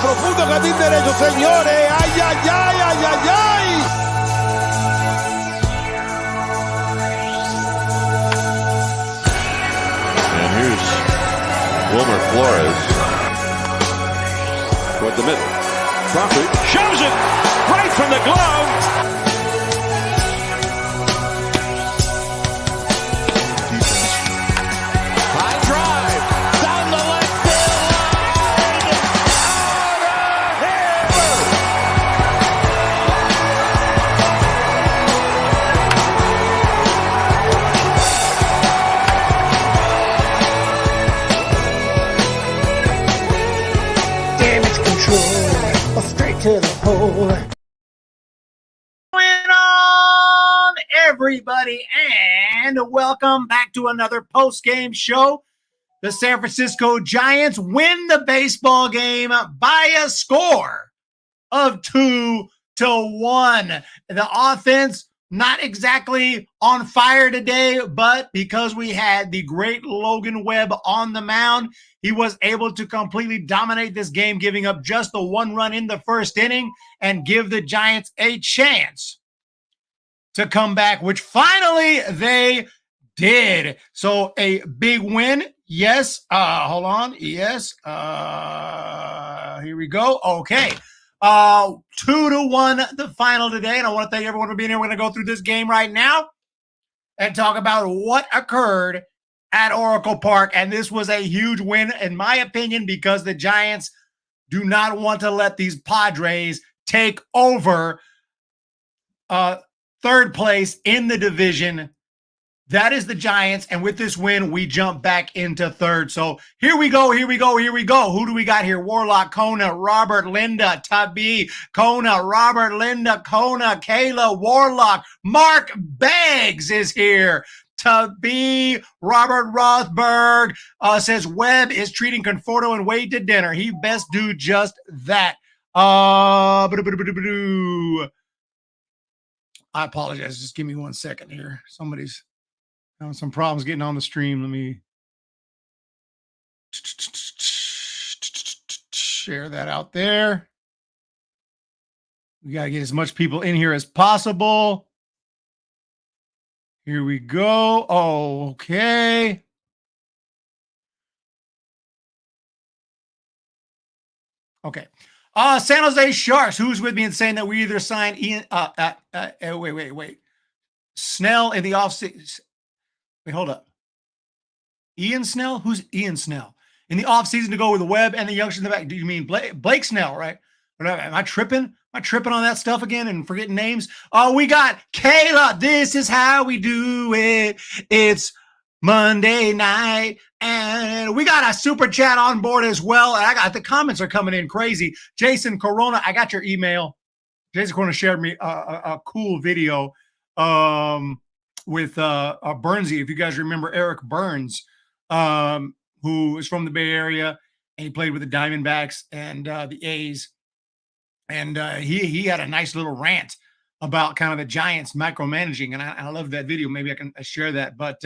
profundo jardín derecho, señores. ¡Ay, ay, ay, ay, ay, ay! And here's Wilmer Flores toward the middle. Crawford shoves it right from the glove. To the hole. Going on, everybody, and welcome back to another post-game show. The San Francisco Giants win the baseball game by a score of 2-1. The offense not exactly on fire today, but because we had the great Logan Webb on the mound, he was able to completely dominate this game, giving up just the one run in the first inning and give the Giants a chance to come back, which finally they did. So a big win. Yes. Hold on. Yes. Here we go. Okay. 2-1 the final today. And I want to thank everyone for being here. We're going to go through this game right now and talk about what occurred at Oracle Park. And this was a huge win, in my opinion, because the Giants do not want to let these Padres take over third place in the division. That is the Giants. And with this win, we jump back into third. So here we go. Here we go. Here we go. Who do we got here? Warlock, Kona, Robert, Linda, Tubby, Kona, Robert, Linda, Kona, Kayla, Warlock, Mark Beggs is here. Tubby, Robert Rothberg says Webb is treating Conforto and Wade to dinner. He best do just that. I apologize. Just give me 1 second here. Somebody's having some problems getting on the stream. Let me share that out there. We got to get as much people in here as possible. Here we go. Oh, okay. Okay. San Jose Sharks. Who's with me in saying that we either signed Ian? Wait. Snell in the offseason. Wait, hold up. Ian Snell? Who's Ian Snell? In the offseason to go with Webb and the youngster in the back. Do you mean Blake Snell, right? Am I tripping? Am I tripping on that stuff again and forgetting names? Oh, we got Kayla. This is how we do it. It's Monday night. And we got a super chat on board as well. And I got the comments are coming in crazy. Jason Corona, I got your email. Jason Corona shared me a cool video with Burnsy. If you guys remember Eric Burns, who is from the Bay Area, and he played with the Diamondbacks and the A's. And he had a nice little rant about kind of the Giants micromanaging. And I love that video. Maybe I can share that. But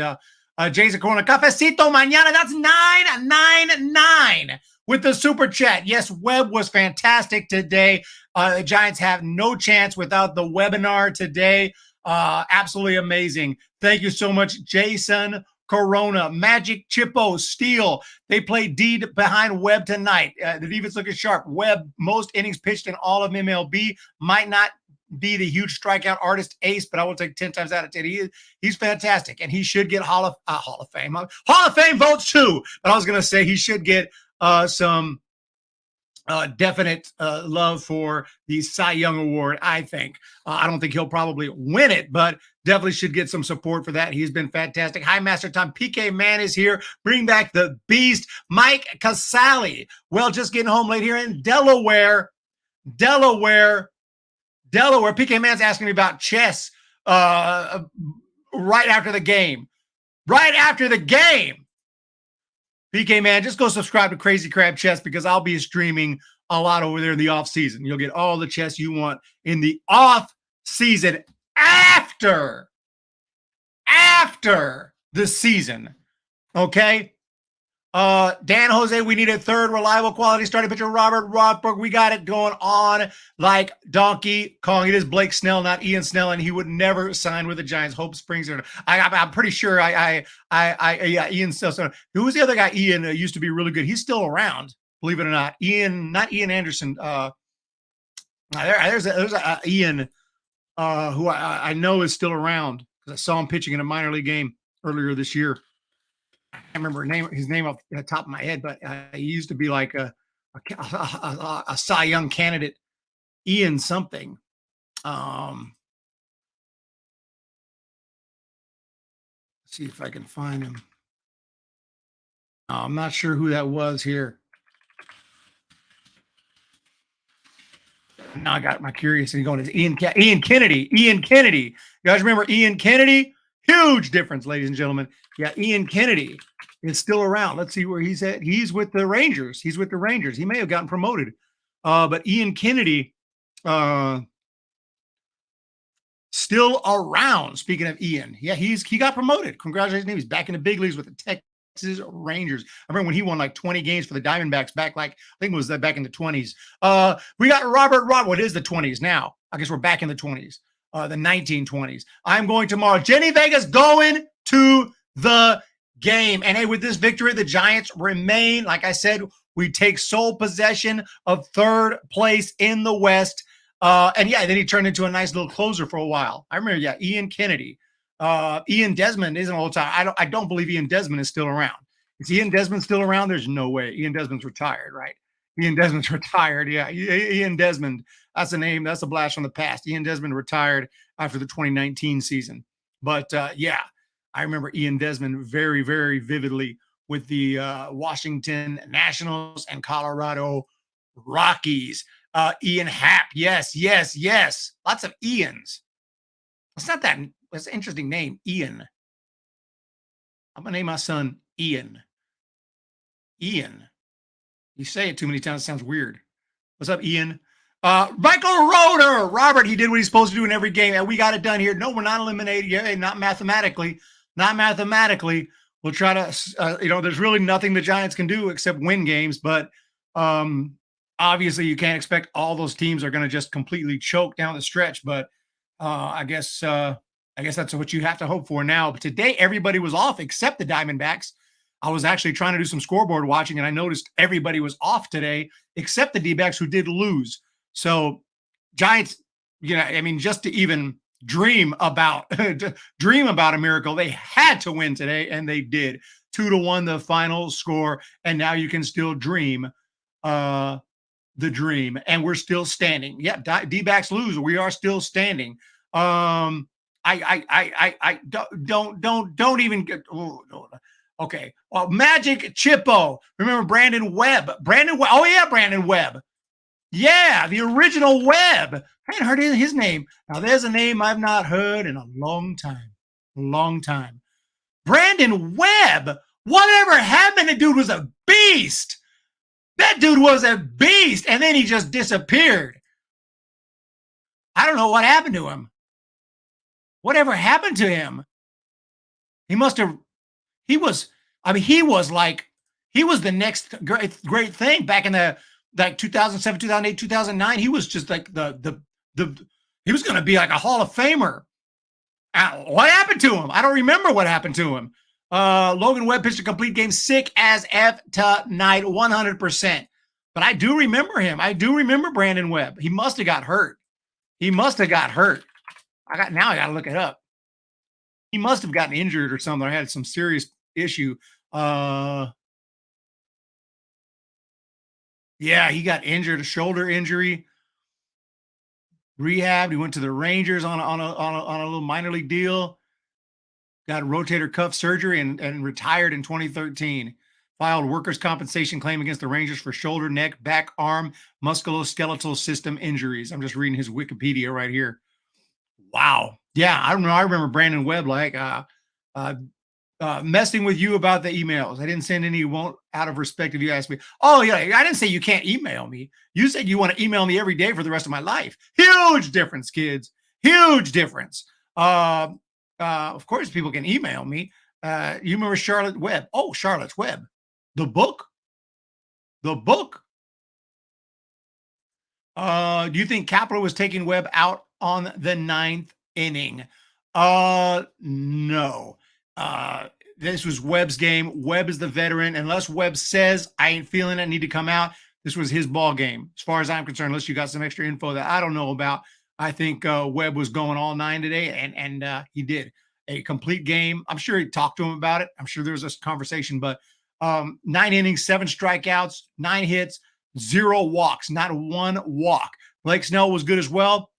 Jason Corona, cafecito mañana. That's 999 with the super chat. Yes, Webb was fantastic today. The Giants have no chance without the webinar today. Absolutely amazing. Thank you so much, Jason Corona. Magic, Chippo, Steele. They play D behind Webb tonight. The defense looking sharp. Webb, most innings pitched in all of MLB. Might not be the huge strikeout artist ace, but I will take 10 times out of 10. He's fantastic, and he should get Hall of Fame. Hall of Fame votes too, but I was going to say he should get some definite love for the Cy Young Award, I think. I don't think he'll probably win it, but definitely should get some support for that. He's been fantastic. Hi, Master Tom. PK Man is here. Bring back the beast. Mike Casali. Well, just getting home late here in Delaware. PK Man's asking me about chess right after the game. PK Man, just go subscribe to Crazy Crab Chess because I'll be streaming a lot over there in the off season. You'll get all the chess you want in the off season after the season. Okay. Dan Jose, we need a third reliable quality starting pitcher. Robert Rothberg, we got it going on like Donkey Kong. It is Blake Snell, not Ian Snell, and he would never sign with the Giants. Hope Springs. I'm pretty sure. Yeah, Ian Snell. Who was the other guy? Ian used to be really good. He's still around, believe it or not. Ian, not Ian Anderson. There's a Ian who I know is still around because I saw him pitching in a minor league game earlier this year. I can't remember his name off the top of my head, but he used to be like a Cy Young candidate, Ian something. Let's see if I can find him. I'm not sure who that was here. Now I got my curiosity going. Is Ian Kennedy? Ian Kennedy. You guys remember Ian Kennedy? Huge difference, ladies and gentlemen. Yeah, Ian Kennedy is still around. Let's see where he's at. He's with the Rangers. He may have gotten promoted. But Ian Kennedy still around. Speaking of Ian, yeah, he got promoted. Congratulations. He's back in the big leagues with the Texas Rangers. I remember when he won like 20 games for the Diamondbacks back I think it was back in the 20s. We got Robert. What is the 20s now? I guess we're back in the 20s. The 1920s. I'm going tomorrow. Jenny Vegas going to the game. And hey, with this victory, the Giants remain, like I said, we take sole possession of third place in the West. And yeah, then he turned into a nice little closer for a while. I remember, yeah, Ian Kennedy. Ian Desmond isn't all the time. I don't believe Ian Desmond is still around. Is Ian Desmond still around? There's no way. Ian Desmond's retired, right? Ian Desmond's retired. Yeah, Ian Desmond. That's a name. That's a blast from the past. Ian Desmond retired after the 2019 season. But yeah, I remember Ian Desmond very, very vividly with the Washington Nationals and Colorado Rockies. Ian Happ. Yes. Lots of Ians. It's not that. It's an interesting name, Ian. I'm going to name my son Ian. Ian. You say it too many times, it sounds weird. What's up, Ian? Michael Roeder. Robert, he did what he's supposed to do in every game. And we got it done here. No, we're not eliminated yet. Not mathematically. We'll try to, there's really nothing the Giants can do except win games. But obviously, you can't expect all those teams are going to just completely choke down the stretch. But I guess that's what you have to hope for now. But today, everybody was off except the Diamondbacks. I was actually trying to do some scoreboard watching, and I noticed everybody was off today except the D-backs who did lose. So Giants, just to even dream about a miracle, they had to win today, and they did. 2-1 the final score, and now you can still dream the dream, and we're still standing. Yeah, D-backs lose, we are still standing. I don't even get. Oh, no. Okay. Well, Magic Chippo. Remember Brandon Webb? Oh yeah, Brandon Webb. Yeah, the original Webb. I hadn't heard his name. Now there's a name I've not heard in a long time. Brandon Webb. Whatever happened? The dude was a beast. That dude was a beast, and then he just disappeared. I don't know what happened to him. Whatever happened to him? He was the next great thing back in the 2007, 2008, 2009. He was just like he was going to be like a Hall of Famer. What happened to him? I don't remember what happened to him. Logan Webb pitched a complete game, sick as F tonight, 100%. But I do remember him. I do remember Brandon Webb. He must have got hurt. I got to look it up. He must have gotten injured or something. I had some serious issue. Yeah, he got injured, a shoulder injury. Rehabbed. He went to the Rangers on a little minor league deal. Got rotator cuff surgery and retired in 2013. Filed workers' compensation claim against the Rangers for shoulder, neck, back, arm, musculoskeletal system injuries. I'm just reading his Wikipedia right here. Wow. Yeah, I remember Brandon Webb messing with you about the emails. I didn't send any. Won't out of respect if you asked me. Oh yeah, I didn't say you can't email me. You said you want to email me every day for the rest of my life. Huge difference, kids. Huge difference. Of course, people can email me. You remember Charlotte Webb? Oh, Charlotte's Webb. The book? The book? Do you think Capital was taking Webb out on the 9th inning? No. This was Webb's game. Webb is the veteran. Unless Webb says, I ain't feeling it, I need to come out, this was his ball game, as far as I'm concerned, unless you got some extra info that I don't know about. I think Webb was going all 9 today, and he did a complete game. I'm sure he talked to him about it. I'm sure there was a conversation, but 9 innings, 7 strikeouts, 9 hits, 0 walks, not one walk. Blake Snell was good as well,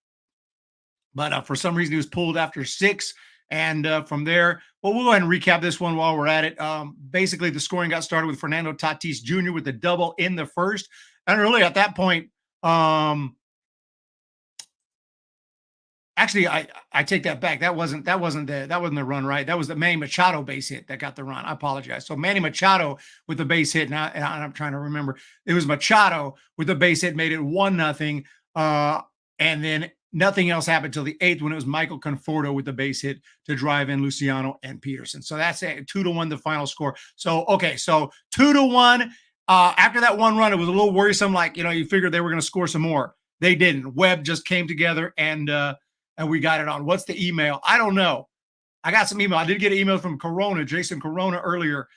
but for some reason he was pulled after 6. And from there, well, we'll go ahead and recap this one while we're at it. Basically, the scoring got started with Fernando Tatis Jr. with the double in the first. And really at that point, actually, I take that back. That wasn't the run, right? That was the Manny Machado base hit that got the run. I apologize. So Manny Machado with the base hit. Now, and I'm trying to remember. It was Machado with the base hit, made it 1-0. And then nothing else happened until the 8th when it was Michael Conforto with the base hit to drive in Luciano and Peterson. So that's it. 2-1, the final score. So, okay. So 2-1. After that one run, it was a little worrisome. Like, you figured they were going to score some more. They didn't. Webb just came together and we got it on. What's the email? I don't know. I got some email. I did get an email from Corona, Jason Corona earlier,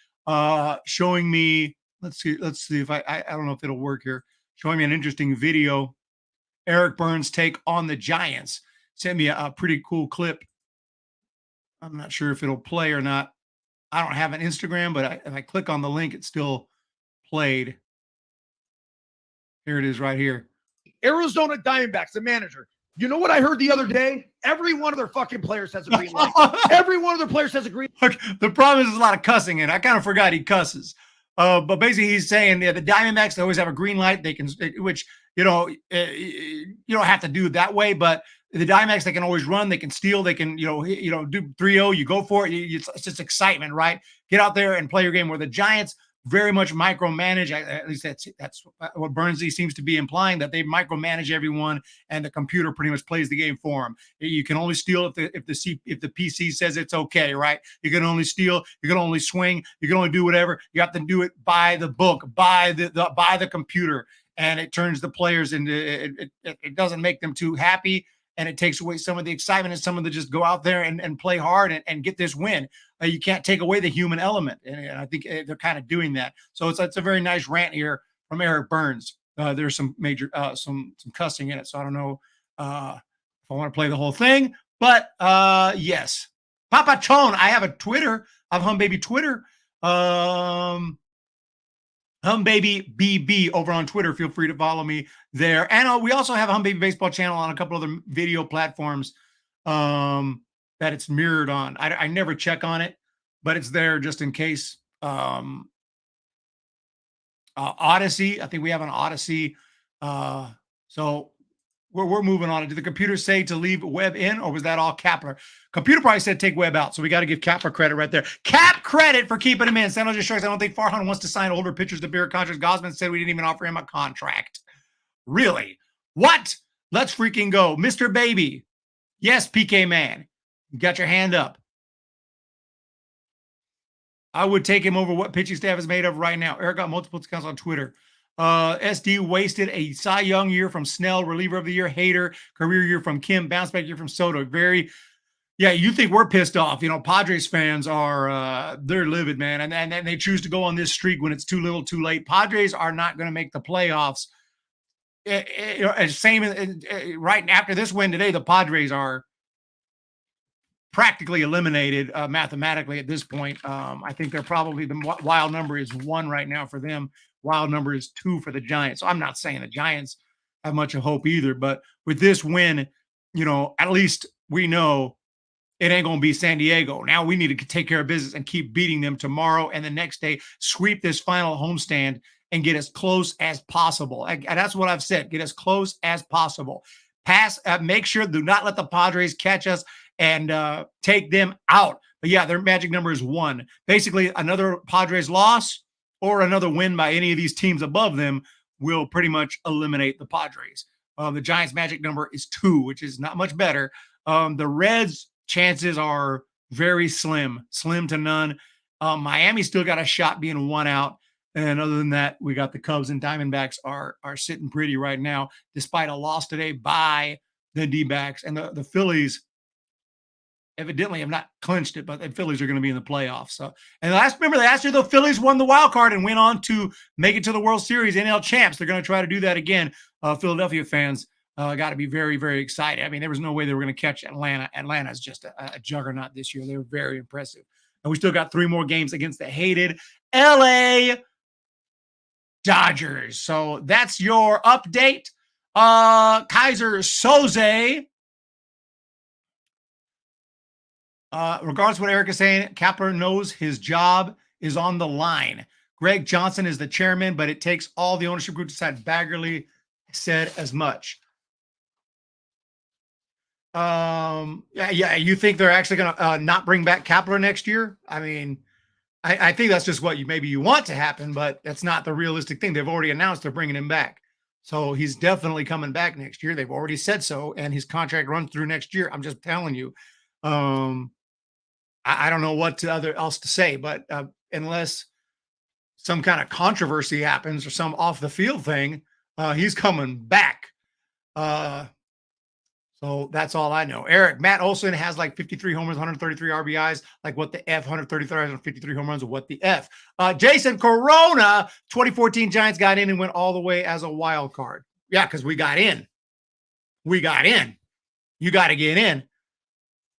showing me, let's see if I don't know if it'll work here, showing me an interesting video. Eric Burns' take on the Giants. Sent me a pretty cool clip. I'm not sure if it'll play or not. I don't have an Instagram, but if I click on the link, it's still played. Here it is right here. Arizona Diamondbacks, the manager. You know what I heard the other day? Every one of their fucking players has a green light. Every one of their players has a green light. Look, the problem is there's a lot of cussing, and I kind of forgot he cusses. But basically he's saying the Diamondbacks, they always have a green light. They can, which, you don't have to do it that way, but the Diamondbacks, they can always run, they can steal, they can, do 3-0, you go for it. It's just excitement, right? Get out there and play your game. Where the Giants very much micromanage. At least that's what Burnsley seems to be implying, that they micromanage everyone, and the computer pretty much plays the game for them. You can only steal if the PC says it's okay, right? You can only steal, you can only swing, you can only do whatever. You have to do it by the book, by the computer, and it turns the players into it doesn't make them too happy. And it takes away some of the excitement and some of the just go out there and play hard and get this win. You can't take away the human element. And I think they're kind of doing that. So it's a very nice rant here from Eric Burns. There's some major, some cussing in it. So I don't know if I want to play the whole thing, but yes. Papa Chone, I have a Twitter. I have Humm Baby Twitter. Humm Baby BB over on Twitter. Feel free to follow me there. And we also have a Humm Baby Baseball channel on a couple other video platforms that it's mirrored on. I never check on it, but it's there just in case. Odyssey. I think we have an Odyssey. So we're moving on. Did the computer say to leave Webb in, or was that all Kapler? Computer probably said take Webb out. So we got to give Kapler credit right there. Cap credit for keeping him in. San Jose Sharks, I don't think Farhan wants to sign older pitchers to bigger contracts. Gosman said we didn't even offer him a contract. Really? What? Let's freaking go. Mr. Baby. Yes, PK Man. You got your hand up. I would take him over what pitching staff is made of right now. Eric got multiple accounts on Twitter. SD wasted a Cy Young year from Snell, reliever of the year, Hader, career year from Kim, bounce back year from Soto. Yeah, you think we're pissed off. Padres fans are, they're livid, man. And they choose to go on this streak when it's too little too late. Padres are not going to make the playoffs. Right after this win today, the Padres are practically eliminated mathematically at this point. I think they're probably, the wild number is 1 right now for them. Wild number is 2 for the Giants. So I'm not saying the Giants have much of hope either, but with this win, at least we know it ain't going to be San Diego. Now we need to take care of business and keep beating them tomorrow and the next day, sweep this final homestand and get as close as possible. And that's what I've said. Get as close as possible. Make sure, do not let the Padres catch us and take them out. But yeah, their magic number is 1. Basically, another Padres loss or another win by any of these teams above them will pretty much eliminate the Padres. The Giants' magic number is 2, which is not much better. The Reds' chances are very slim to none. Miami still got a shot being 1 out. And other than that, we got the Cubs and Diamondbacks are sitting pretty right now, despite a loss today by the D-backs. And the Phillies evidently have not clinched it, but the Phillies are going to be in the playoffs. So, and remember last year, the Phillies won the wild card and went on to make it to the World Series, NL champs. They're going to try to do that again. Philadelphia fans got to be very, very excited. I mean, there was no way they were going to catch Atlanta. Atlanta's just a juggernaut this year. They were very impressive. And we still got 3 more games against the hated LA Dodgers. So that's your update. Kaiser Soze. Regardless of what Eric is saying, Kapler knows his job is on the line. Greg Johnson is the chairman, but it takes all the ownership group to decide. Baggerly said as much. Yeah, you think they're actually going to not bring back Kapler next year? I mean, I think that's just what maybe you want to happen, but that's not the realistic thing. They've already announced they're bringing him back. So he's definitely coming back next year. They've already said so, and his contract runs through next year. I'm just telling you. I don't know what else to say, but unless some kind of controversy happens or some off the field thing, he's coming back. So that's all I know. Matt Olson has like 53 homers, 133 RBIs. Like what the F, 153 home runs, or what the F. Jason Corona, 2014 Giants got in and went all the way as a wild card. Yeah, because we got in. We got in. You got to get in.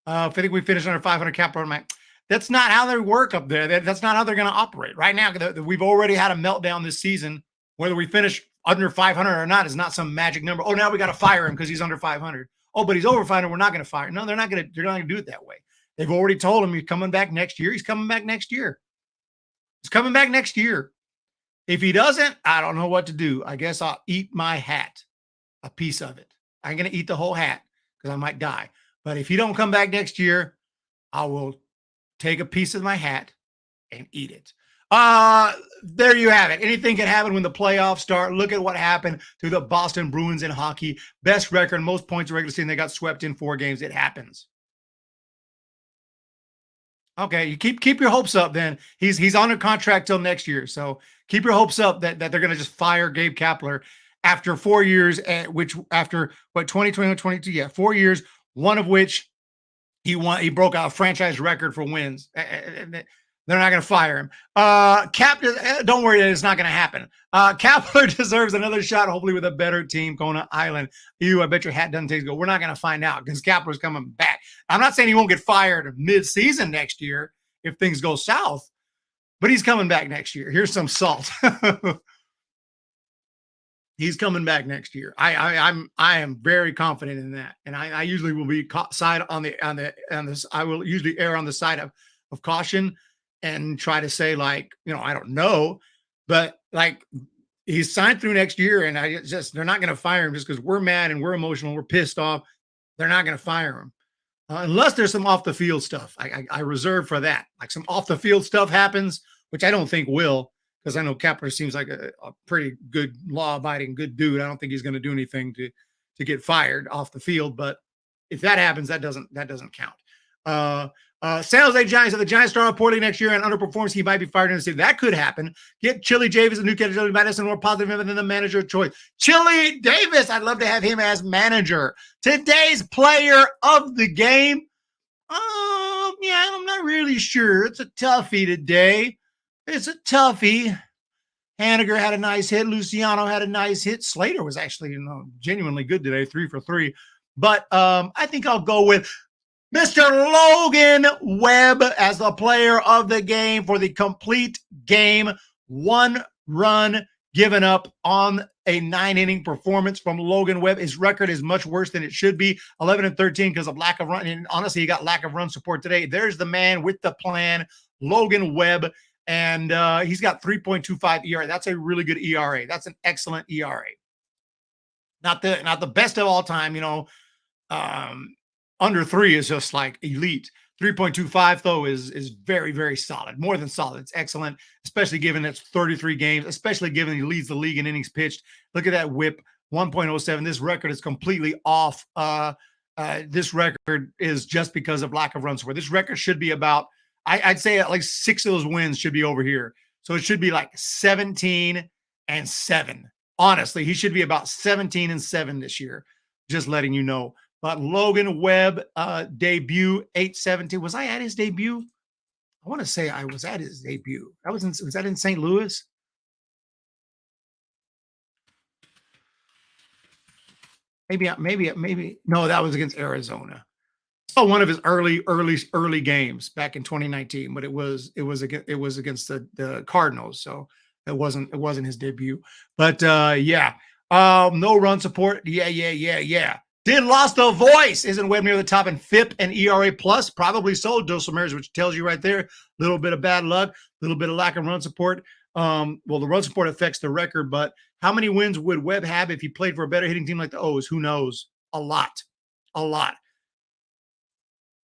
I think we finished under 500 cap on my. That's not how they work up there. That's not how they're going to operate right now. We've already had a meltdown this season. Whether we finish under 500 or not is not some magic number. Oh, now we got to fire him because he's under 500. Oh, but he's over 500. We're not going to fire him. No, they're not going to do it that way. They've already told him he's coming back next year. He's coming back next year. He's coming back next year. If he doesn't, I don't know what to do. I guess I'll eat my hat, a piece of it. I'm going to eat the whole hat because I might die. But if he don't come back next year, I will take a piece of my hat and eat it. There you have it. Anything can happen when the playoffs start. Look at what happened to the Boston Bruins in hockey. Best record, most points in regular season. They got swept in 4 games. It happens. Okay, you keep your hopes up then. He's under contract till next year. So keep your hopes up that they're going to just fire Gabe Kapler after 4 years, which after 2021, 22, yeah, 4 years, one of which he broke out a franchise record for wins. They're not going to fire him. Don't worry, it's not going to happen. Kapler deserves another shot, hopefully with a better team, Kona Island. I bet your hat doesn't taste good. We're not going to find out because Kapler's coming back. I'm not saying he won't get fired mid-season next year if things go south, but he's coming back next year. Here's some salt. He's coming back next year. I am very confident in that, and I usually will be side on this. I will usually err on the side of caution and try to say I don't know, but he's signed through next year, and they're not going to fire him just because we're mad and we're emotional, we're pissed off. They're not going to fire him unless there's some off the field stuff. I reserve for that. Like some off the field stuff happens, which I don't think will. Because I know Kapler seems like a pretty good, law-abiding, good dude. I don't think he's going to do anything to get fired off the field. But if that happens, that doesn't count. San Jose Giants. If the Giants start off poorly next year and underperforms, he might be fired in the city. That could happen. Get Chili Davis, a new catcher, Madison, more positive than the manager of choice. Chili Davis. I'd love to have him as manager. Today's player of the game. Yeah, I'm not really sure. It's a toughie today. It's a toughie. Haniger had a nice hit. Luciano had a nice hit. Slater was actually genuinely good today, 3 for 3. But I think I'll go with Mr. Logan Webb as the player of the game for the complete game. 1 run given up on a 9-inning performance from Logan Webb. His record is much worse than it should be, 11-13 because of lack of run. And honestly, he got lack of run support today. There's the man with the plan, Logan Webb. And he's got 3.25 ERA. That's a really good ERA. That's an excellent ERA. Not the best of all time, under 3 is just like elite. 3.25 though is very, very solid. More than solid. It's excellent, especially given it's 33 games, especially given he leads the league in innings pitched. Look at that whip, 1.07. This record is completely off. This record is just because of lack of run support. This record should be about, I'd say at least 6 of those wins should be over here. So it should be like 17-7. Honestly, he should be about 17-7 this year. Just letting you know. But Logan Webb debut 8-17. Was I at his debut? I want to say I was at his debut. Was that in St. Louis? Maybe. No, that was against Arizona. I saw one of his early games back in 2019, but it was against the Cardinals, so it wasn't his debut. But yeah, no run support. Yeah. Did lost the voice. Isn't Webb near the top in FIP and ERA plus? Probably so, Dulcimers, which tells you right there a little bit of bad luck, a little bit of lack of run support. Well, the run support affects the record, but how many wins would Webb have if he played for a better hitting team like the O's? Who knows? A lot.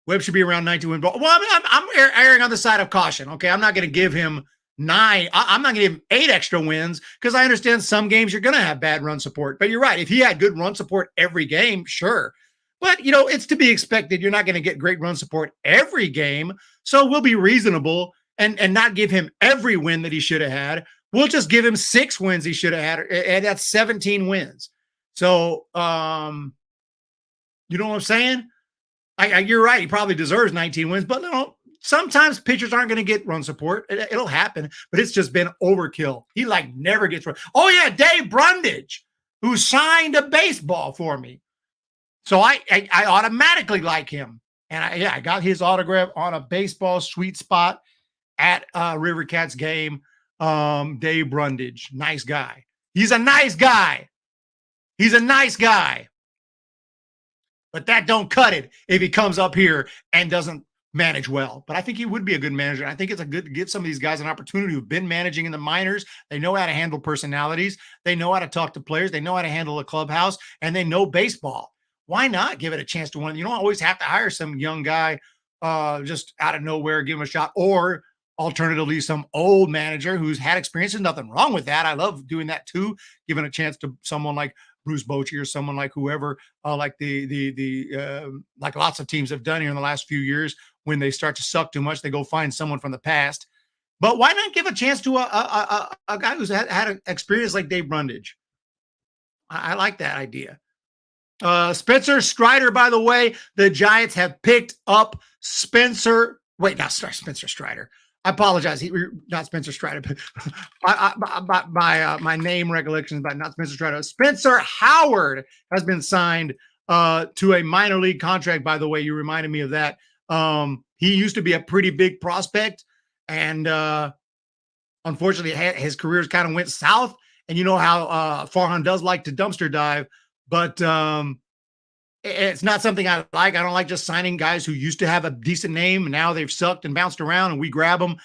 Webb should be around 19 wins. Well, I'm erring on the side of caution. Okay, I'm not going to give him 9. I'm not going to give him 8 extra wins because I understand some games you're going to have bad run support. But you're right. If he had good run support every game, sure. But, it's to be expected. You're not going to get great run support every game. So we'll be reasonable and not give him every win that he should have had. We'll just give him 6 wins he should have had, and that's 17 wins. So, you know what I'm saying? You're right. He probably deserves 19 wins, but sometimes pitchers aren't going to get run support. It'll happen, but it's just been overkill. He never gets run. Oh yeah, Dave Brundage, who signed a baseball for me. So I automatically like him. And I got his autograph on a baseball sweet spot at River Cats game. Dave Brundage, nice guy. He's a nice guy. But that don't cut it if he comes up here and doesn't manage well. But I think he would be a good manager. I think it's good to give some of these guys an opportunity who've been managing in the minors. They know how to handle personalities. They know how to talk to players. They know how to handle a clubhouse, and they know baseball. Why not give it a chance to one? You don't always have to hire some young guy just out of nowhere, give him a shot, or alternatively, some old manager who's had experience. There's nothing wrong with that. I love doing that too, giving a chance to someone like Bruce Bochy or someone like whoever, like like lots of teams have done here in the last few years. When they start to suck too much, they go find someone from the past. But why not give a chance to a guy who's had an experience like Dave Brundage? I like that idea. Spencer Strider, by the way, the Giants have picked up Spencer Strider. I apologize. Not Spencer Strider, but my name recollections, but not Spencer Strider. Spencer Howard has been signed to a minor league contract. By the way, you reminded me of that. He used to be a pretty big prospect, and unfortunately, his career kind of went south. And you know how Farhan does like to dumpster dive, but it's not something I like. I don't like just signing guys who used to have a decent name and now they've sucked and bounced around and we grab them.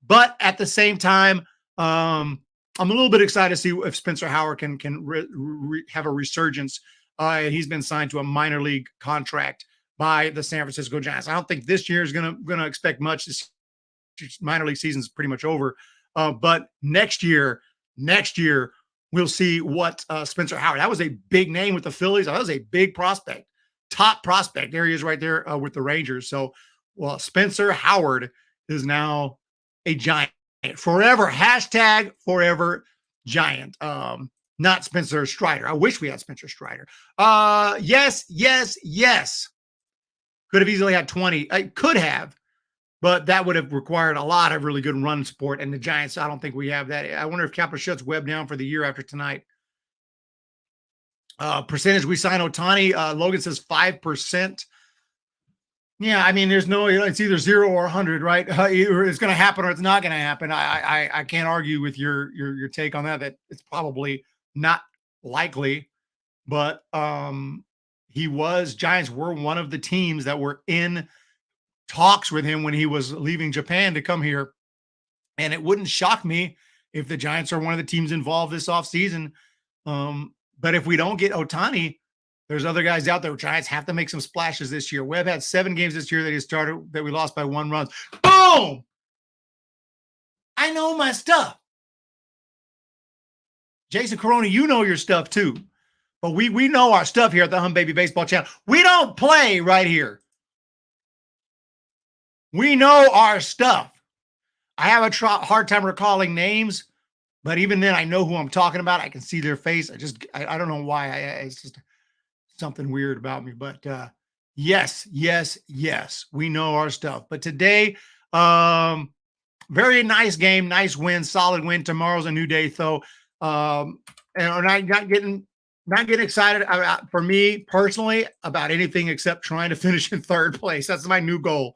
But at the same time, I'm a little bit excited to see if Spencer Howard can have a resurgence. He's been signed to a minor league contract by the San Francisco Giants. I don't think this year is gonna expect much. This minor league season is pretty much over. But next year we'll see what Spencer Howard. That was a big name with the Phillies. That was a big prospect, top prospect. There he is right there with the Rangers. So, well, Spencer Howard is now a Giant forever. Hashtag forever Giant. Not Spencer Strider. I wish we had Spencer Strider. Yes. Could have easily had 20. I could have. But that would have required a lot of really good run support. And the Giants, I don't think we have that. I wonder if Kapler shuts Webb down for the year after tonight. Percentage we sign Ohtani. Logan says 5%. Yeah, I mean, there's no, it's either 0 or 100, right? Either it's going to happen or it's not going to happen. I can't argue with your take on that. That it's probably not likely. But Giants were one of the teams that were in talks with him when he was leaving Japan to come here. And it wouldn't shock me if the Giants are one of the teams involved this offseason. But if we don't get Ohtani, there's other guys out there. Giants have to make some splashes this year. Webb had 7 games this year that he started that we lost by 1 run. Boom! I know my stuff. Jason Corona, you know your stuff too. But we know our stuff here at the Humm Baby Baseball Channel. We don't play right here. We know our stuff. I have a hard time recalling names, but even then, I know who I'm talking about. I can see their face. I don't know why. It's just something weird about me. But yes, yes, yes, we know our stuff. But today, very nice game, nice win, solid win. Tomorrow's a new day, though. And I'm not getting excited for me personally about anything except trying to finish in third place. That's my new goal.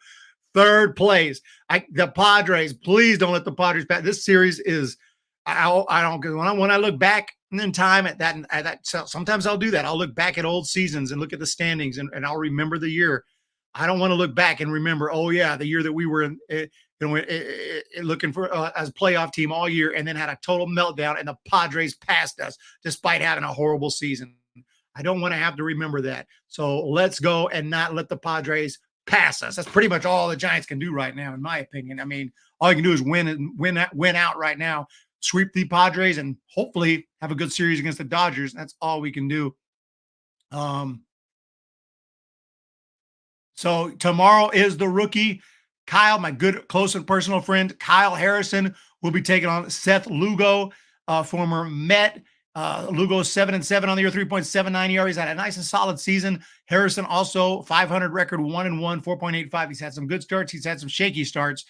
Third place. The Padres, please don't let the Padres pass. This series is, I don't, when I look back in time at that, sometimes I'll do that. I'll look back at old seasons and look at the standings and I'll remember the year. I don't want to look back and remember, oh yeah, the year that we were in, looking for as a playoff team all year and then had a total meltdown and the Padres passed us despite having a horrible season. I don't want to have to remember that. So let's go and not let the Padres pass us. That's pretty much all the Giants can do right now, in my opinion. I mean, all you can do is win out right now, sweep the Padres, and hopefully have a good series against the Dodgers. That's all we can do. So tomorrow is the rookie Kyle, my good, close and personal friend, Kyle Harrison, will be taking on Seth Lugo, former Met. Lugo 7-7 on the year, 3.79 ERA. He's had a nice and solid season. Harrison also 500 record, 1-1, 4.85. He's had some good starts. He's had some shaky starts.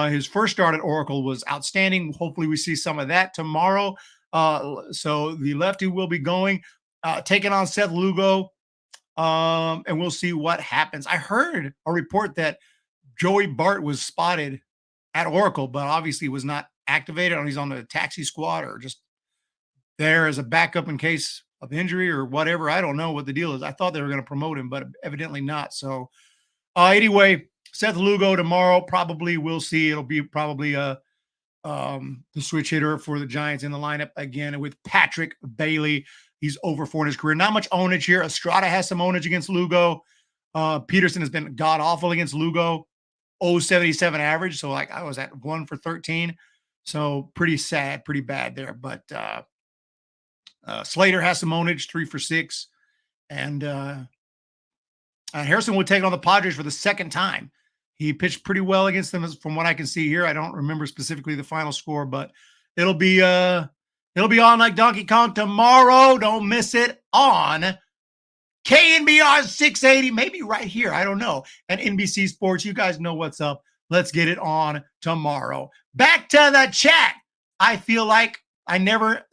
His first start at Oracle was outstanding. Hopefully we see some of that tomorrow. So the lefty will be going, taking on Seth Lugo, and we'll see what happens. I heard a report that Joey Bart was spotted at Oracle, but obviously was not activated, or he's on the taxi squad or just there as a backup in case of injury or whatever. I don't know what the deal is. I thought they were going to promote him, but evidently not. So anyway, Seth Lugo tomorrow, probably we'll see. It'll be probably the switch hitter for the Giants in the lineup again with Patrick Bailey. He's over 4 in his career. Not much ownage here. Estrada has some ownage against Lugo. Peterson has been god-awful against Lugo. 0.77 average. So like I was at 1 for 13. So pretty sad, pretty bad there. But Slater has some ownage, 3 for 6. And Harrison would take on the Padres for the second time. He pitched pretty well against them from what I can see here. I don't remember specifically the final score, but it'll be on like Donkey Kong tomorrow. Don't miss it on KNBR 680, maybe right here. I don't know. And NBC Sports, you guys know what's up. Let's get it on tomorrow. Back to the chat. I feel like never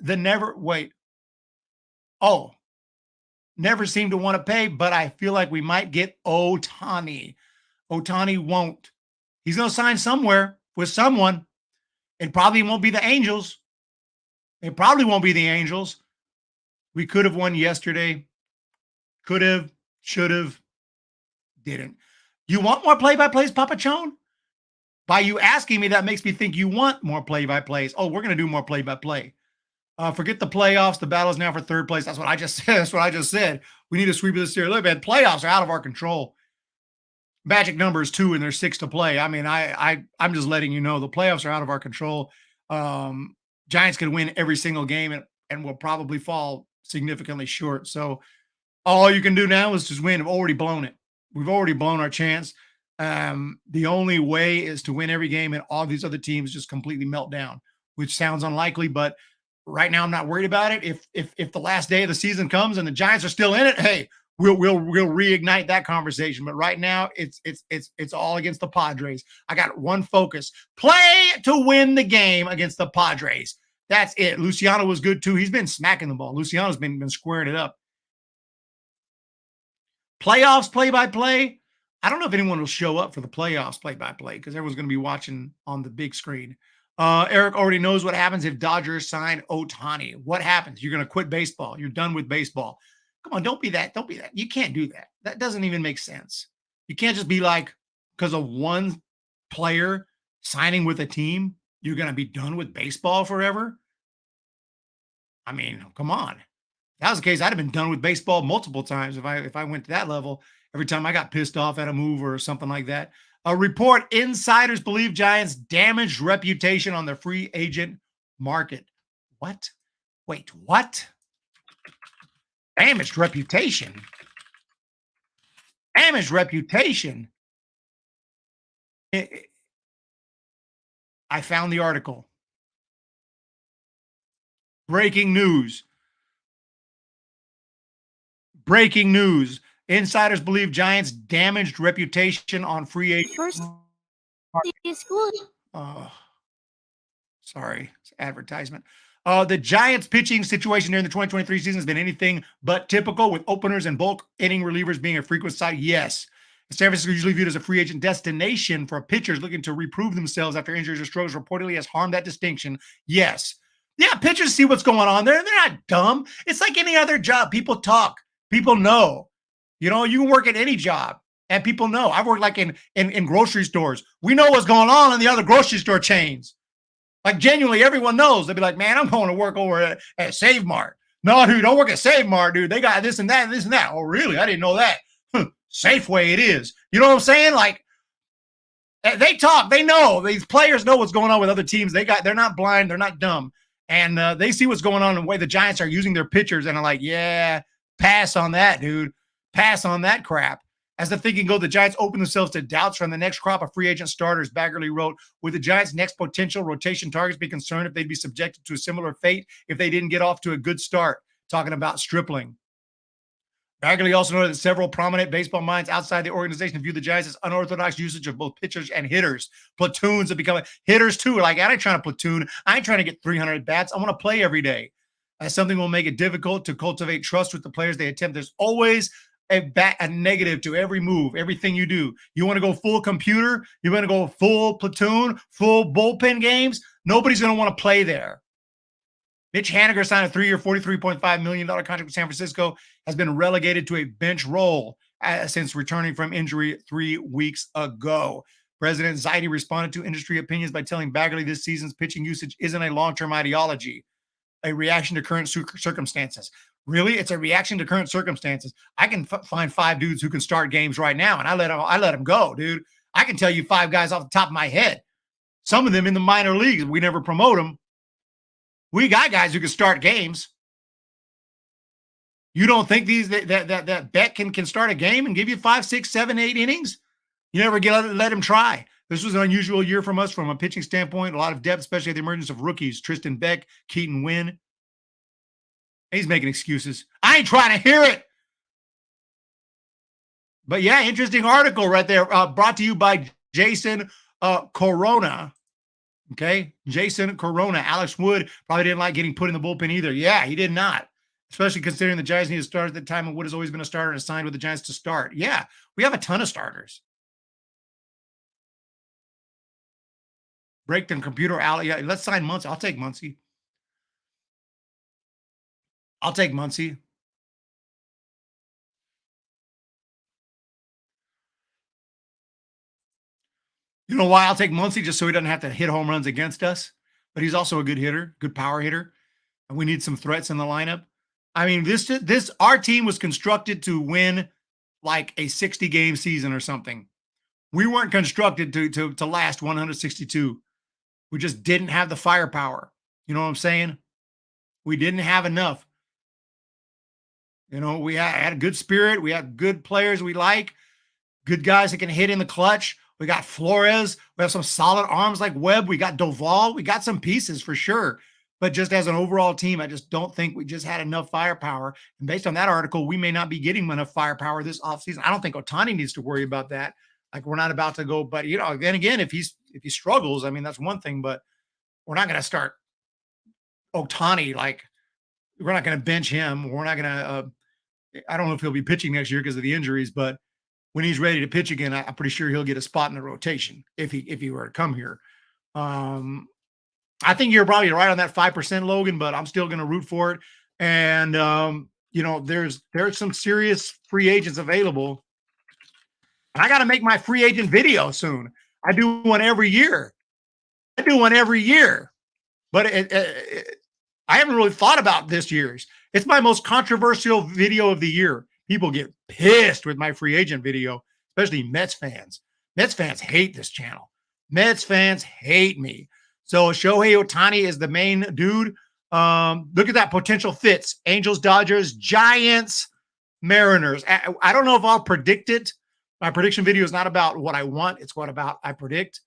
seem to want to pay, but I feel like we might get Ohtani. Ohtani won't. He's going to sign somewhere with someone. It probably won't be the Angels. We could have won yesterday. Could have, should have, didn't. You want more play-by-plays, Papa Chone? By you asking me, that makes me think you want more play-by-plays. Oh, we're going to do more play-by-play. Forget the playoffs. The battle is now for third place. That's what I just said. We need to sweep this year. Look, man, playoffs are out of our control. Magic number is 2 and there's 6 to play. I mean, I'm just letting you know the playoffs are out of our control. Giants can win every single game and will probably fall significantly short. So all you can do now is just win. We've already blown it. We've already blown our chance. The only way is to win every game and all these other teams just completely melt down, which sounds unlikely, but right now I'm not worried about it. If the last day of the season comes and the Giants are still in it, hey, we'll reignite that conversation. But right now it's all against the Padres. I got one focus: play to win the game against the Padres. That's it. Luciano was good too. He's been smacking the ball. Luciano's been squaring it up. Playoffs play-by-play. I don't know if anyone will show up for the playoffs play-by-play because everyone's going to be watching on the big screen. Eric already knows what happens if Dodgers sign Ohtani. What happens? You're going to quit baseball. You're done with baseball. Come on, don't be that. Don't be that. You can't do that. That doesn't even make sense. You can't just be like, because of one player signing with a team, you're going to be done with baseball forever. I mean, come on. If that was the case, I'd have been done with baseball multiple times if I went to that level. Every time I got pissed off at a move or something like that. A report: insiders believe Giants damaged reputation on the free agent market. What? Wait, what? Damaged reputation? Damaged reputation? I found the article. Breaking news. Breaking news. Insiders believe Giants damaged reputation on free agent. First school. Sorry, it's advertisement. The Giants pitching situation during the 2023 season has been anything but typical, with openers and bulk inning relievers being a frequent sight. Yes. San Francisco, usually viewed as a free agent destination for pitchers looking to reprove themselves after injuries or struggles, reportedly has harmed that distinction. Yes. Yeah, pitchers see what's going on there. They're not dumb. It's like any other job. People talk. People know. You know, you can work at any job and people know. I've worked like in grocery stores. We know what's going on in the other grocery store chains. Like genuinely, everyone knows. They'll be like, man, I'm going to work over at Save Mart. No, dude, don't work at Save Mart, dude. They got this and that and this and that. Oh, really? I didn't know that. Safeway it is. You know what I'm saying? Like, they talk. They know. These players know what's going on with other teams. They're not blind. They're not dumb. And they see what's going on in the way the Giants are using their pitchers and are like, yeah, pass on that, dude. Pass on that crap. As the thinking goes, the Giants open themselves to doubts from the next crop of free agent starters. Baggerly wrote, would the Giants' next potential rotation targets be concerned if they'd be subjected to a similar fate if they didn't get off to a good start? Talking about Stripling. Baggerly also noted that several prominent baseball minds outside the organization view the Giants as unorthodox usage of both pitchers and hitters. Platoons have become hitters too. Like, I ain't trying to platoon. I ain't trying to get 300 bats. I want to play every day. As something will make it difficult to cultivate trust with the players they attempt. There's always a negative to every move, everything you do. You want to go full computer? You want to go full platoon, full bullpen games? Nobody's going to want to play there. Mitch Haniger signed a 3-year, $43.5 million contract with San Francisco, has been relegated to a bench role since returning from injury 3 weeks ago. President Zaidi responded to industry opinions by telling Baggerly this season's pitching usage isn't a long-term ideology, a reaction to current circumstances. Really? It's a reaction to current circumstances. I can find 5 dudes who can start games right now, and I let them go, dude. I can tell you 5 guys off the top of my head. Some of them in the minor leagues. We never promote them. We got guys who can start games. You don't think that Beck can start a game and give you 5, 6, 7, 8 innings? You never let him try. This was an unusual year from us from a pitching standpoint. A lot of depth, especially at the emergence of rookies. Tristan Beck, Keaton Wynn. He's making excuses. I ain't trying to hear it. But yeah, interesting article right there. Brought to you by Jason Corona. Okay, Jason Corona. Alex Wood probably didn't like getting put in the bullpen either. Yeah, he did not. Especially considering the Giants need to start at the time, and Wood has always been a starter and assigned with the Giants to start. Yeah, we have a ton of starters. Break the computer out. Yeah, let's sign Muncy. I'll take Muncy. I'll take Muncy. You know why I'll take Muncy? Just so he doesn't have to hit home runs against us. But he's also a good hitter, good power hitter. And we need some threats in the lineup. I mean, our team was constructed to win like a 60-game season or something. We weren't constructed to last 162. We just didn't have the firepower. You know what I'm saying? We didn't have enough. You know, we had a good spirit. We had good players we like. Good guys that can hit in the clutch. We got Flores. We have some solid arms like Webb. We got Doval. We got some pieces for sure. But just as an overall team, I just don't think we just had enough firepower. And based on that article, we may not be getting enough firepower this offseason. I don't think Ohtani needs to worry about that. Like, we're not about to go, but you know, then again, if he struggles, I mean, that's one thing, but we're not going to start Ohtani. Like, we're not going to bench him. We're not going to, I don't know if he'll be pitching next year because of the injuries, but when he's ready to pitch again, I'm pretty sure he'll get a spot in the rotation if he were to come here. I think you're probably right on that 5%, Logan, but I'm still going to root for it. And, you know, there's some serious free agents available. And I got to make my free agent video soon. I do one every year. But I haven't really thought about this year's. It's my most controversial video of the year. People get pissed with my free agent video, especially Mets fans. Mets fans hate this channel. Mets fans hate me. So Shohei Ohtani is the main dude. Look at that potential fits. Angels, Dodgers, Giants, Mariners. I don't know if I'll predict it. My prediction video is not about what I want. It's what I predict.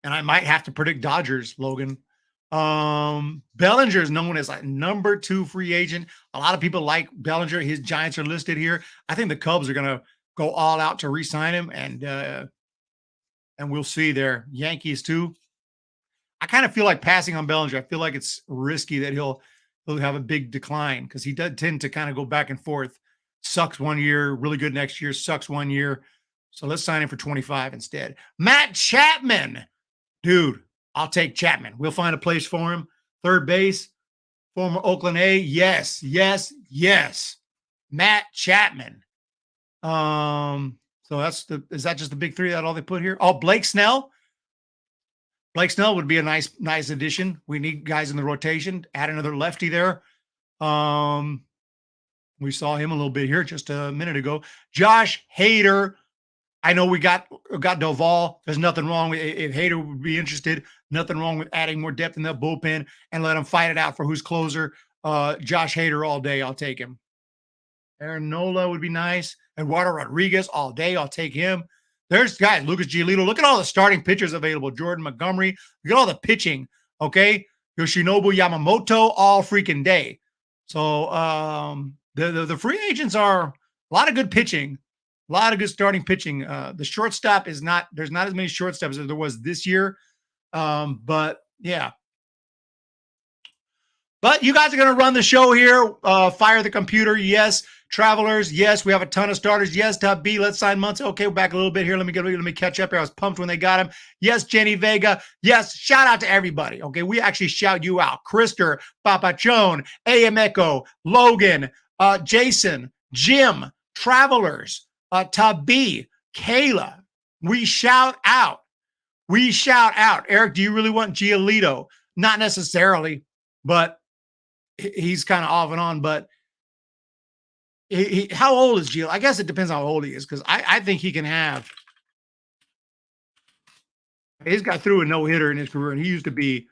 and I might have to predict Dodgers, Logan. Bellinger is known as like number 2 free agent. A lot of people like Bellinger. His Giants are listed here. I think the Cubs are going to go all out to re-sign him, and we'll see there. Yankees too. I kind of feel like passing on Bellinger. I feel like it's risky that he'll have a big decline because he does tend to kind of go back and forth. Sucks one year, really good next year, sucks one year. So let's sign him for 25 instead. Matt Chapman. Dude, I'll take Chapman. We'll find a place for him. Third base, former Oakland A. Yes, yes, yes. Matt Chapman. So is that just the big 3? That all they put here? Oh, Blake Snell. Blake Snell would be a nice addition. We need guys in the rotation. Add another lefty there. We saw him a little bit here just a minute ago. Josh Hader. I know we got Doval. There's nothing wrong with if Hader would be interested. Nothing wrong with adding more depth in that bullpen and let him fight it out for who's closer. Josh Hader all day. I'll take him. Aaron Nola would be nice. Eduardo Rodriguez all day. I'll take him. There's guys. Lucas Giolito. Look at all the starting pitchers available. Jordan Montgomery. Look at all the pitching. Okay. Yoshinobu Yamamoto all freaking day. So the free agents are a lot of good pitching. A lot of good starting pitching. The shortstop there's not as many shortstops as there was this year. But yeah. But you guys are going to run the show here. Fire the computer. Yes. Travelers. Yes. We have a ton of starters. Yes. Top B. Let's sign Muncy. Okay. We're back a little bit here. Let me catch up here. I was pumped when they got him. Yes. Jenny Vega. Yes. Shout out to everybody. Okay. We actually shout you out. Krister, Papachone, AM Echo, Logan, Jason, Jim, Travelers, Tabi, Kayla. We shout out. We shout out. Eric, do you really want Giolito? Not necessarily, but he's kind of off and on. But how old is Gio? I guess it depends how old he is, because I think he can have. He's got through a no-hitter in his career, and he used to be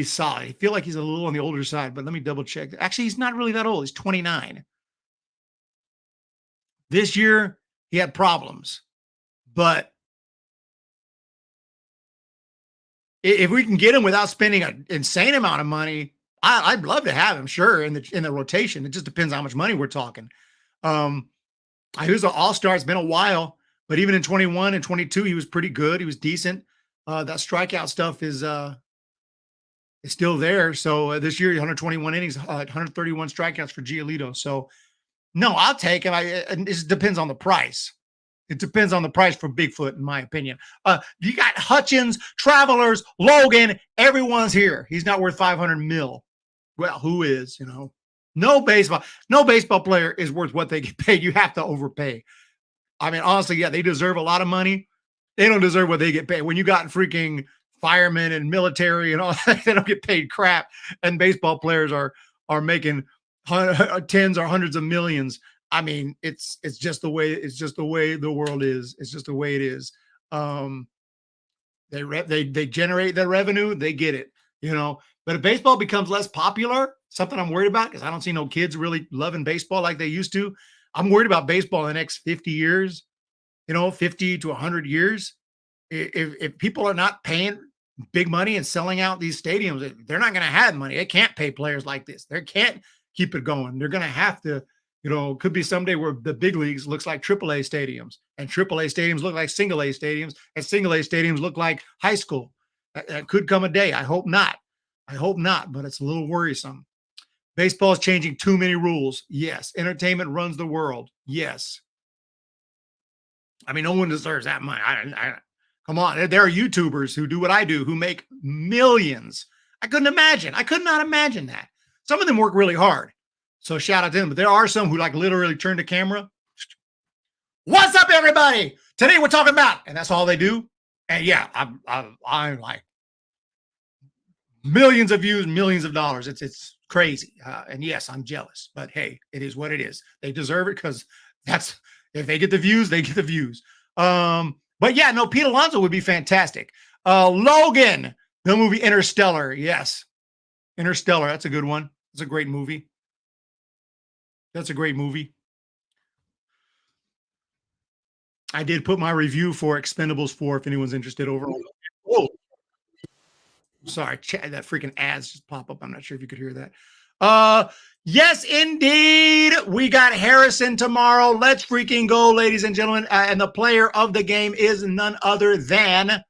solid. I feel like he's a little on the older side, but let me double check. Actually, he's not really that old. He's 29. This year, he had problems, but if we can get him without spending an insane amount of money, I'd love to have him, sure, in the rotation. It just depends how much money we're talking. He was an all-star. It's been a while, but even in 21 and 22, he was pretty good. He was decent. That strikeout stuff is still there. So this year, 121 innings, 131 strikeouts for Giolito. So no, I'll take him. It just depends on the price. It depends on the price for Bigfoot, in my opinion. You got Hutchins, Travelers, Logan. Everyone's here. He's not worth $500 million. Well, who is? No baseball player is worth what they get paid. You have to overpay. I mean, honestly, yeah, they deserve a lot of money. They don't deserve what they get paid. When you got freaking firemen and military and all that, they don't get paid crap. And baseball players are making tens or hundreds of millions. I mean, it's just the way the world is. It's just the way it is. They generate their revenue, they get it, But if baseball becomes less popular, something I'm worried about, because I don't see no kids really loving baseball like they used to. I'm worried about baseball in the next 50 years, 50 to 100 years. If people are not paying big money and selling out these stadiums, they're not going to have money. They can't pay players like this. They can't keep it going. They're going to have to. Could be someday where the big leagues looks like AAA stadiums, and AAA stadiums look like single A stadiums, and single A stadiums look like high school. That could come a day. I hope not. But it's a little worrisome. Baseball is changing too many rules. Yes. Entertainment runs the world. Yes. I mean, no one deserves that money. Come on. There are YouTubers who do what I do, who make millions. I could not imagine that. Some of them work really hard. So shout out to them. But there are some who literally turn the camera. What's up, everybody? Today we're talking about, and that's all they do. And yeah, I'm like millions of views, millions of dollars. It's crazy. And yes, I'm jealous. But hey, it is what it is. They deserve it because if they get the views, they get the views. But yeah, no, Pete Alonso would be fantastic. Logan, the movie Interstellar. Yes, Interstellar. That's a good one. It's a great movie. That's a great movie. I did put my review for Expendables 4 if anyone's interested over. Oh, Sorry, that freaking ads just pop up. I'm not sure if you could hear that. Yes, indeed. We got Harrison tomorrow. Let's freaking go, ladies and gentlemen. And the player of the game is none other than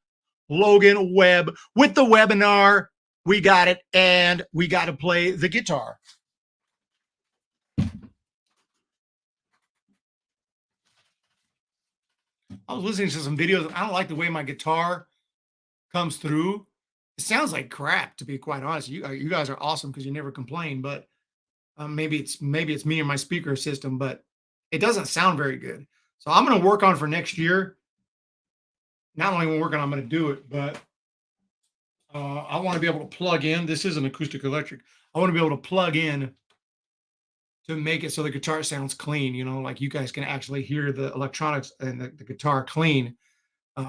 Logan Webb with the webinar. We got it, and we got to play the guitar. I was listening to some videos. I don't like the way my guitar comes through. It sounds like crap, to be quite honest. You guys are awesome because you never complain, but maybe it's me and my speaker system, but it doesn't sound very good. So I'm going to work on for next year. Not only when I'm going to do it, but I want to be able to plug in. This is an acoustic electric. I want to be able to plug in to make it so the guitar sounds clean, you know, like you guys can actually hear the electronics and the guitar clean.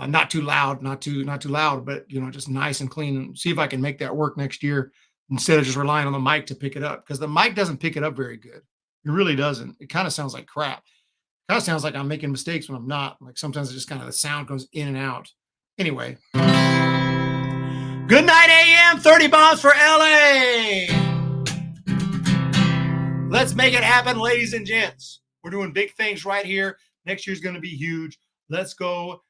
Not too loud, not too loud, but you know, just nice and clean. And see if I can make that work next year instead of just relying on the mic to pick it up, because the mic doesn't pick it up very good. It really doesn't. It kind of sounds like crap. It kind of sounds like I'm making mistakes when I'm not. Like sometimes it just kind of the sound goes in and out. Anyway, good night, AM. 30 bombs for LA. Let's make it happen, ladies and gents. We're doing big things right here. Next year's going to be huge. Let's go.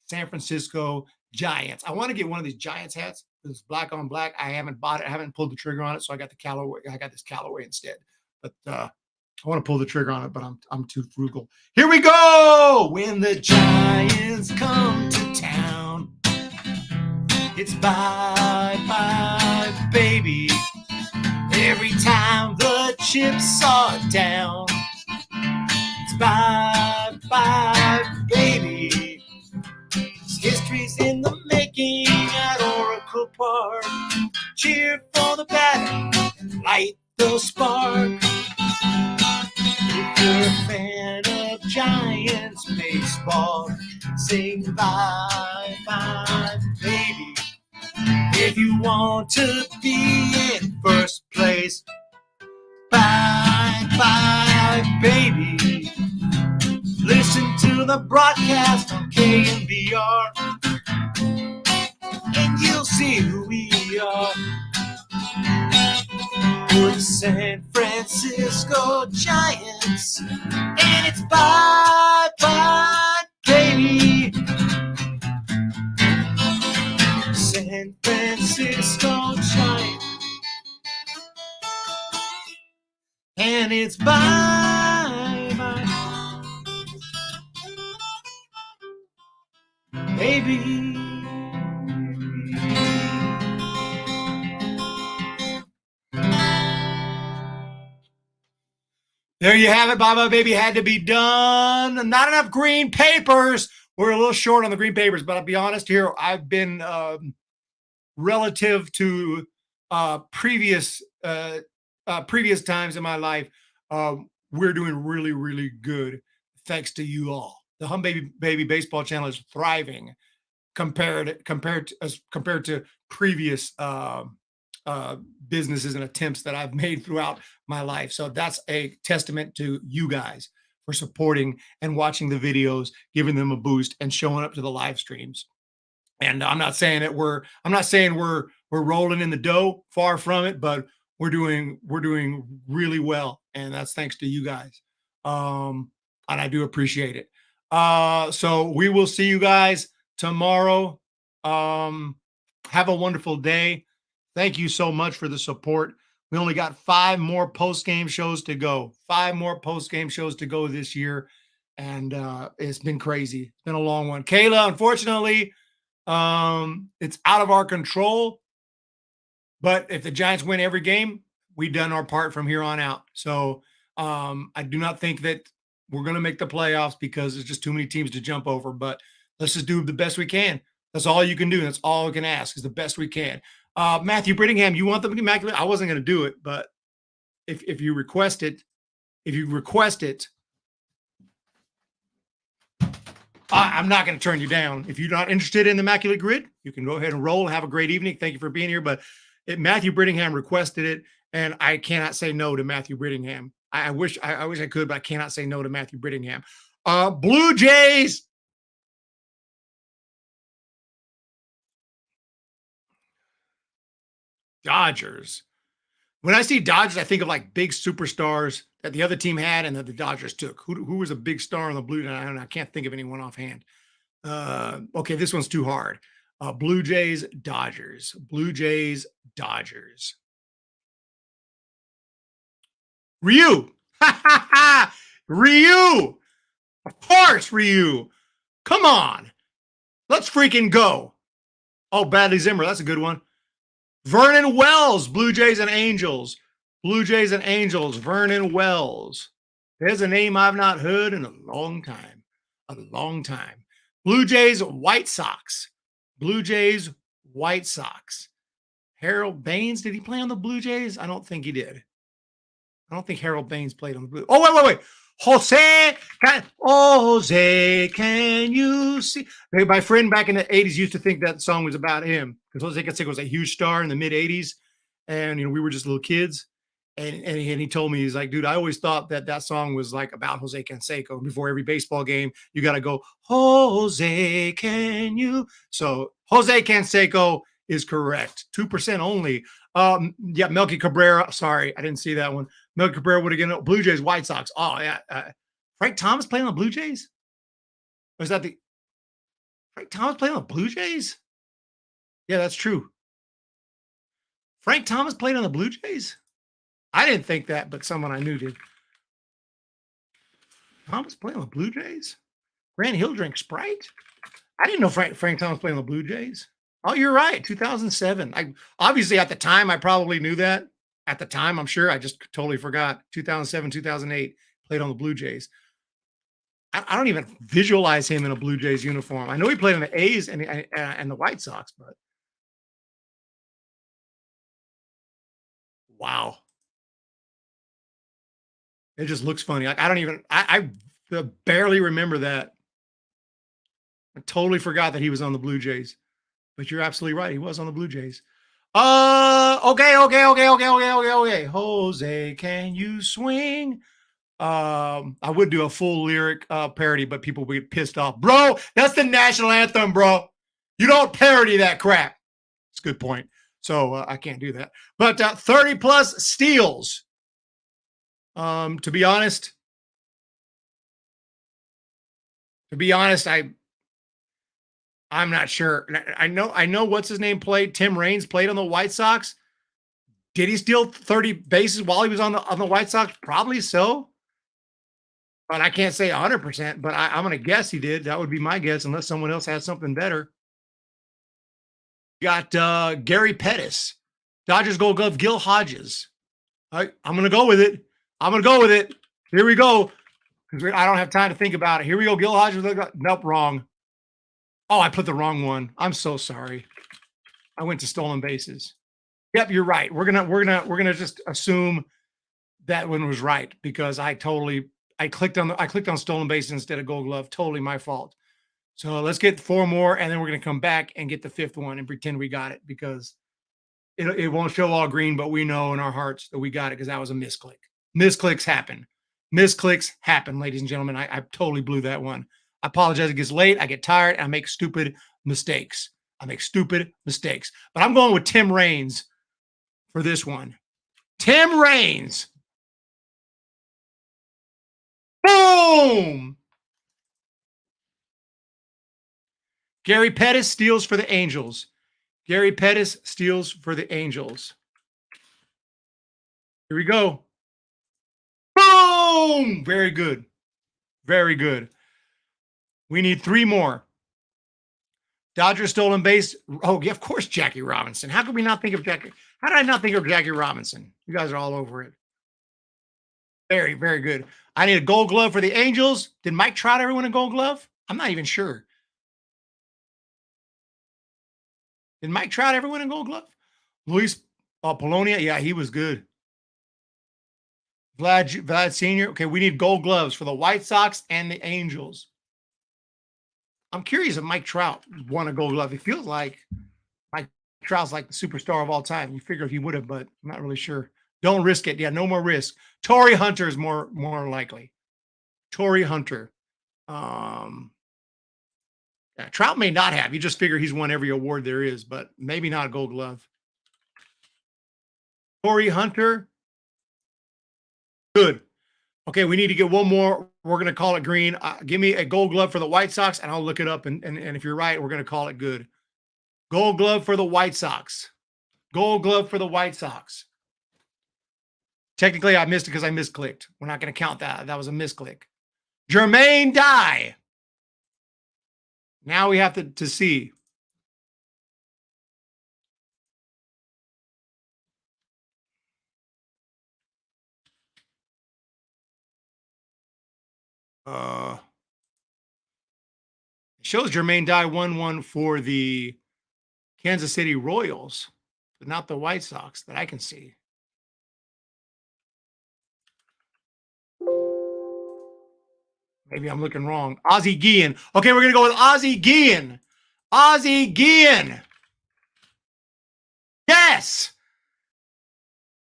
San Francisco Giants. I want to get one of these Giants hats. It's black on black. I haven't bought it. I haven't pulled the trigger on it, so I got the Callaway. I got this Callaway instead. But I want to pull the trigger on it, but I'm too frugal. Here we go. When the Giants come to town, it's bye, baby. Every time the chips are down, it's bye, baby. History's in the making at Oracle Park. Cheer for the batter and light the spark. If you're a fan of Giants baseball, sing bye, baby. If you want to be in first place, bye, baby. Listen to the broadcast on KNBR, and you'll see who we are. We're the San Francisco Giants, and it's bye, baby. San Francisco Giants, and it's bye. Baby. There you have it. Bye, baby. Had to be done. Not enough green papers. We're a little short on the green papers, but I'll be honest here. I've been relative to previous times in my life. We're doing really, really good thanks to you all. The Humm Baby Baseball channel is thriving compared to previous businesses and attempts that I've made throughout my life. So that's a testament to you guys for supporting and watching the videos, giving them a boost, and showing up to the live streams. And I'm not saying we're rolling in the dough, far from it, but we're doing really well, and that's thanks to you guys. And I do appreciate it. So we will see you guys tomorrow. Have a wonderful day. Thank you so much for the support. We only got 5 more post-game shows to go. 5 more post-game shows to go this year. And it's been crazy. It's been a long one. Kayla, unfortunately, it's out of our control. But if the Giants win every game, we've done our part from here on out. So I do not think that we're going to make the playoffs because there's just too many teams to jump over. But let's just do the best we can. That's all you can do. That's all we can ask is the best we can. Matthew Brittingham, you want them to be Immaculate? I wasn't going to do it, but if you request it, I'm not going to turn you down. If you're not interested in the Immaculate Grid, you can go ahead and roll. Have a great evening. Thank you for being here. But Matthew Brittingham requested it, and I cannot say no to Matthew Brittingham. I wish I could, but I cannot say no to Matthew Brittingham. Blue Jays. Dodgers. When I see Dodgers, I think of like big superstars that the other team had and that the Dodgers took. Who was a big star on the Blue Jays? I don't know. I can't think of anyone offhand. Okay, this one's too hard. Blue Jays, Dodgers. Blue Jays, Dodgers. Ryu. Ryu. Of course, Ryu. Come on. Let's freaking go. Oh, Bradley Zimmer. That's a good one. Vernon Wells, Blue Jays and Angels. Blue Jays and Angels, Vernon Wells. There's a name I've not heard in a long time. A long time. Blue Jays, White Sox. Blue Jays, White Sox. Harold Baines, did he play on the Blue Jays? I don't think he did. I don't think Harold Baines played on the Blue. Oh, wait. Jose, can you see? My friend back in the 80s used to think that song was about him because Jose Canseco was a huge star in the mid 80s. And, we were just little kids. And he told me, he's like, dude, I always thought that song was like about Jose Canseco. Before every baseball game, you got to go, Jose, can you? So Jose Canseco is correct. 2% only. Yeah, Melky Cabrera. Sorry, I didn't see that one. Melky Cabrera would have given Blue Jays, White Sox. Oh, yeah. Frank Thomas playing on the Blue Jays? Or is that Frank Thomas playing on the Blue Jays? Yeah, that's true. Frank Thomas played on the Blue Jays? I didn't think that, but someone I knew did. Thomas playing on the Blue Jays? Grant Hill drank Sprite? I didn't know Frank Thomas played on the Blue Jays. Oh, you're right. 2007. Obviously, at the time, I probably knew that. At the time, I'm sure. I just totally forgot. 2007, 2008, played on the Blue Jays. I don't even visualize him in a Blue Jays uniform. I know he played in the A's and the White Sox, but wow. It just looks funny. Like I barely remember that. I totally forgot that he was on the Blue Jays. But you're absolutely right. He was on the Blue Jays. Okay. Jose, can you swing? I would do a full lyric parody, but people would get pissed off. Bro, that's the national anthem, bro. You don't parody that crap. It's a good point. So I can't do that. But 30 plus steals. To be honest, I'm not sure. I know what's his name played. Tim Raines played on the White Sox. Did he steal 30 bases while he was on the White Sox? Probably so. But I can't say 100%, but I'm going to guess he did. That would be my guess, unless someone else has something better. Got Gary Pettis. Dodgers Gold Glove, Gil Hodges. I'm going to go with it. Here we go. Because I don't have time to think about it. Here we go. Gil Hodges. Nope, wrong. Oh, I put the wrong one. I'm so sorry. I went to stolen bases. Yep, you're right. We're gonna just assume that one was right because I clicked on stolen bases instead of Gold Glove. Totally my fault. So let's get 4 more, and then we're gonna come back and get the 5th one and pretend we got it because it won't show all green, but we know in our hearts that we got it because that was a misclick. Misclicks happen. Misclicks happen, ladies and gentlemen. I totally blew that one. I apologize. It gets late. I get tired. And I make stupid mistakes. But I'm going with Tim Raines for this one. Tim Raines. Boom. Gary Pettis steals for the Angels. Here we go. Boom. Very good. We need 3 more. Dodgers stolen base. Oh, yeah, of course, Jackie Robinson. How could we not think of Jackie? How did I not think of Jackie Robinson? You guys are all over it. Very, very good. I need a Gold Glove for the Angels. Did Mike Trout ever win a Gold Glove? I'm not even sure. Did Mike Trout ever win a Gold Glove? Luis Polonia. Yeah, he was good. Vlad Sr. Okay, we need Gold Gloves for the White Sox and the Angels. I'm curious if Mike Trout won a Gold Glove. It feels like Mike Trout's like the superstar of all time. You figure he would have, but I'm not really sure. Don't risk it. Yeah, no more risk. Torrey Hunter is more likely. Torrey Hunter. Yeah, Trout may not have. You just figure he's won every award there is, but maybe not a Gold Glove. Corey Hunter. Good. Okay, we need to get one more. We're going to call it green. Give me a Gold Glove for the White Sox, and I'll look it up. And if you're right, we're going to call it good. Gold Glove for the White Sox. Gold Glove for the White Sox. Technically, I missed it because I misclicked. We're not going to count that. That was a misclick. Jermaine Dye. Now we have to see. It shows Jermaine Dye 1-1 for the Kansas City Royals, but not the White Sox that I can see. Maybe I'm looking wrong. Ozzie Guillen. Okay, we're going to go with Ozzie Guillen. Ozzie Guillen. Yes.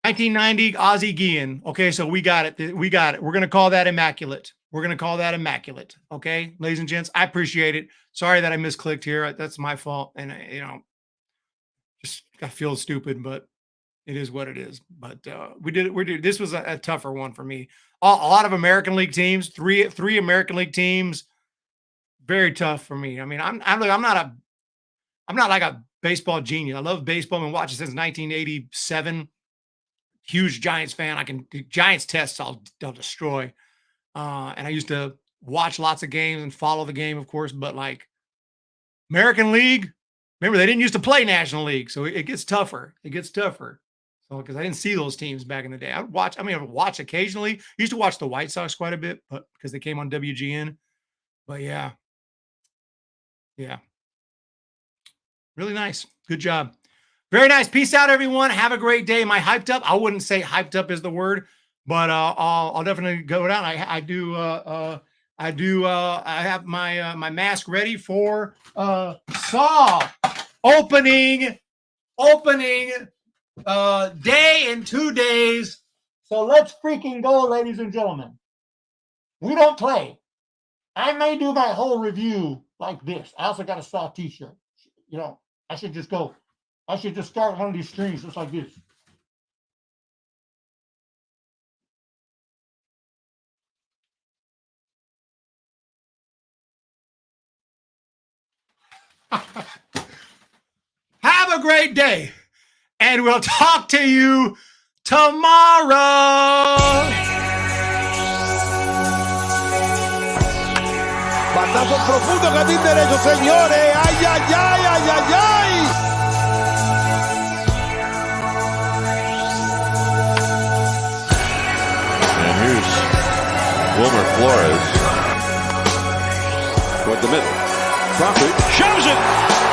1990 Ozzie Guillen. Okay, so we got it. We got it. We're going to call that Immaculate. We're going to call that Immaculate. Okay, ladies and gents, I appreciate it. Sorry that I misclicked here. That's my fault. And, just I feel stupid, but it is what it is. But we did. This was a tougher one for me. A lot of American League teams, three American League teams, very tough for me. I mean, I'm not like a baseball genius. I love baseball. I've been watching since 1987. Huge Giants fan. Giants tests I'll destroy. And I used to watch lots of games and follow the game, of course. But like American League, remember they didn't used to play National League, so it gets tougher. It gets tougher. Because I didn't see those teams back in the day. I would watch occasionally. I used to watch the White Sox quite a bit, but because they came on WGN. But yeah. Really nice. Good job. Very nice. Peace out, everyone. Have a great day. Am I hyped up? I wouldn't say hyped up is the word, but I'll definitely go down. I have my mask ready for Saw opening day in 2 days. So let's freaking go, ladies and gentlemen. We don't play. I may do my whole review like this. I also got a Saw t-shirt. I should just go. I should just start one of these streams just like this. Have a great day. And we'll talk to you tomorrow. Batazo profundo, jardín derecho, señores. Ay, ay, ay, ay, ay, ay. And here's Wilmer Flores toward the middle. Crawford shoves it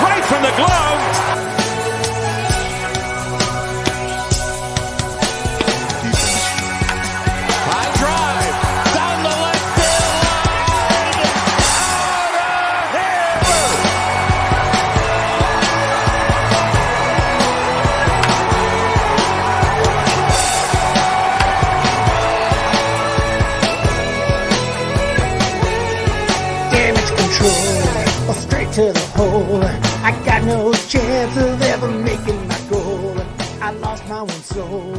right from the glove. High drive down the left field line. Out of here. Damage control, straight to the hole. I got no chance of ever making my goal. I lost my one soul.